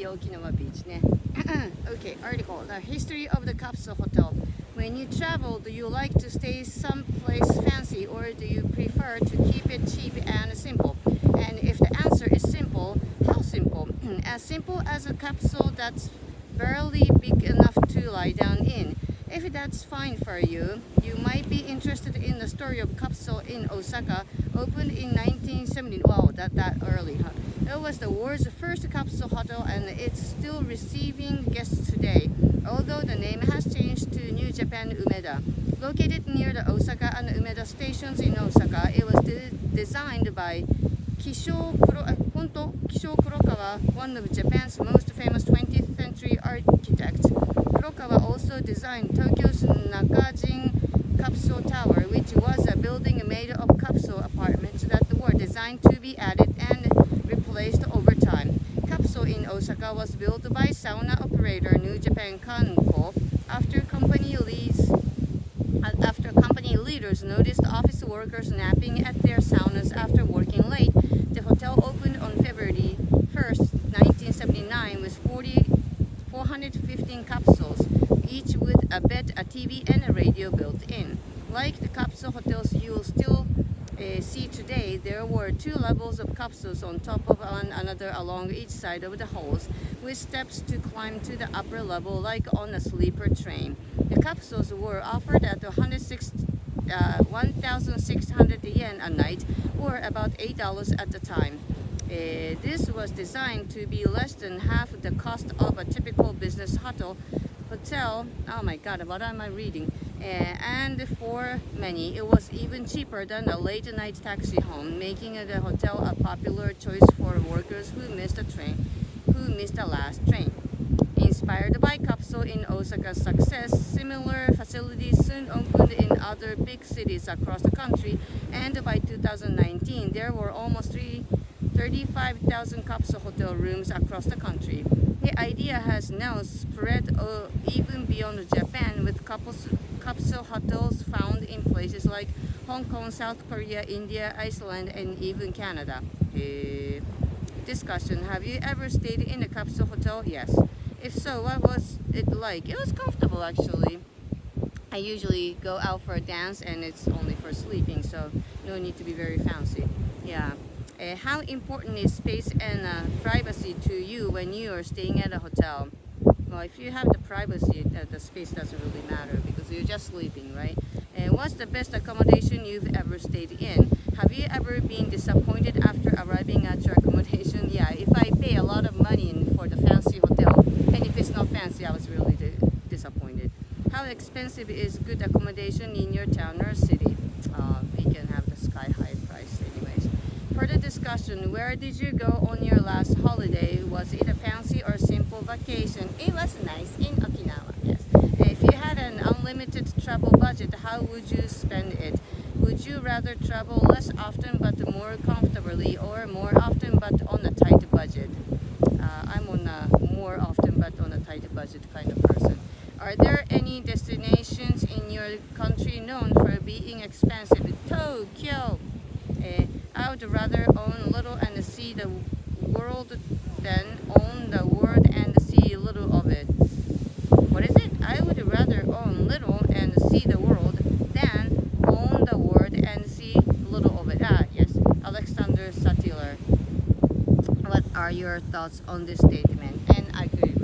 the Okinawa beach ね。Okay, article. The history of the Capsule Hotel. When you travel, do you like to stay someplace fancy or do you prefer to keep it cheap and simple? And if the answer is simple, how simple? As simple as a capsule that's barely big enough to lie down in. If that's fine for you, you might be interested in the story of Capsule in Osaka, opened in 1970. Wow, that early, huh? It was the world's first capsule hotel and it's still receiving guests today, although the name has changed to New Japan Umeda. Located near the Osaka and Umeda stations in Osaka, it was designed by Kisho Kurokawa, one of Japan's most famous 20th century architects. Kurokawa also designed Tokyo's Nakajin Capsule Tower, which was a building made of capsule apartments that were designed to be added and replaced over time. Capsule in Osaka was built by sauna operator New Japan Kanko after company leaders noticed office workers napping at their saunas after working late. The hotel opened on February 1st, 1979 with 415 capsules, each with a bed, a TV, and a radio built in. Like the capsule hotels you will still see today, there were two levels of capsules on top of one another along each side of the halls, with steps to climb to the upper level like on a sleeper train. The capsules were offered at 1,600 yen a night, or about $8 at the time. This was designed to be less than half the cost of a typical business hotel. Oh my god, what am I reading? And for many, it was even cheaper than a late-night taxi home, making the hotel a popular choice for workers who missed the last train. Inspired by Capsule in Osaka's success, similar facilities soon opened in other big cities across the country, and by 2019, there were almost 35,000 capsule hotel rooms across the country. The idea has now spread even beyond Japan, with capsule hotels found in places like Hong Kong, South Korea, India, Iceland, and even Canada. Discussion. Have you ever stayed in a capsule hotel? Yes. If so, what was it like? It was comfortable, actually. I usually go out for a dance and it's only for sleeping, so no need to be very fancy. Yeah. How important is space and privacy to you when you are staying at a hotel? Well, if you have the privacy, the space doesn't really matter because you're just sleeping, right? And what's the best accommodation you've ever stayed in? Have you ever been disappointed after arriving at your accommodation? Yeah, if I pay a lot of money for the fancy hotel, and if it's not fancy, I was really disappointed. How expensive is good accommodation in your town or city? We can have the sky-high price anyways. Further discussion, where did you go on your last holiday? Was it a fancy or simple vacation? It was nice in Okinawa, yes. If you had an unlimited travel budget, how would you spend it? Would you rather travel less often but more comfortably, or more often but on a tight budget? I'm on a more often but on a tight budget kind of person. Are there any destinations in your country known for being expensive? Tokyo! I would rather own little and see the world than own the world and see little of it. What is it? I would rather own little and see the world than own the world and see little of it. Ah, yes. Alexander Sattler. What are your thoughts on this statement? And I agree